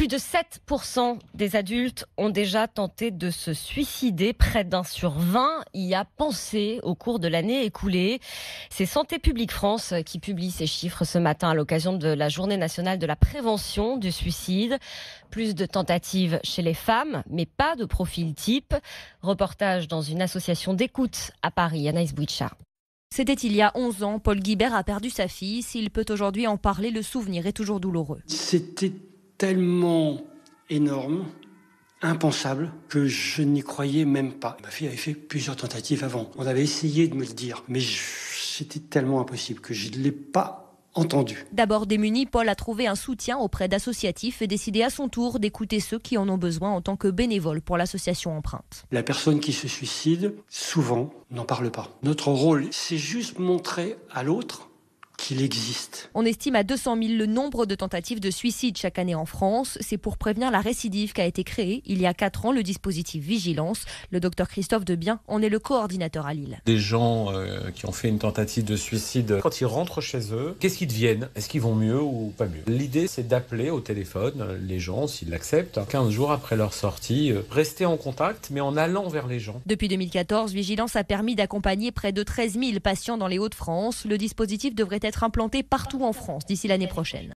Plus de 7% des adultes ont déjà tenté de se suicider. Près d'1 sur 20 y a pensé au cours de l'année écoulée. C'est Santé publique France qui publie ces chiffres ce matin à l'occasion de la Journée nationale de la prévention du suicide. Plus de tentatives chez les femmes, mais pas de profil type. Reportage dans une association d'écoute à Paris. Anaïs Bouicha. C'était il y a 11 ans. Paul Guibert a perdu sa fille. S'il peut aujourd'hui en parler, le souvenir est toujours douloureux. C'était tellement énorme, impensable, que je n'y croyais même pas. Ma fille avait fait plusieurs tentatives avant. On avait essayé de me le dire, mais c'était tellement impossible que je ne l'ai pas entendu. D'abord démuni, Paul a trouvé un soutien auprès d'associatifs et décidé à son tour d'écouter ceux qui en ont besoin en tant que bénévole pour l'association Empreinte. La personne qui se suicide, souvent, n'en parle pas. Notre rôle, c'est juste montrer à l'autre qu'il existe. On estime à 200 000 le nombre de tentatives de suicide chaque année en France. C'est pour prévenir la récidive qu'a été créé il y a 4 ans le dispositif Vigilance. Le docteur Christophe Debien en est le coordinateur à Lille. Des gens qui ont fait une tentative de suicide, quand ils rentrent chez eux, qu'est-ce qu'ils deviennent? Est-ce qu'ils vont mieux ou pas mieux? L'idée, c'est d'appeler au téléphone les gens, s'ils l'acceptent, 15 jours après leur sortie, rester en contact, mais en allant vers les gens. Depuis 2014, Vigilance a permis d'accompagner près de 13 000 patients dans les Hauts-de-France. Le dispositif devrait être implanté partout en France d'ici l'année prochaine.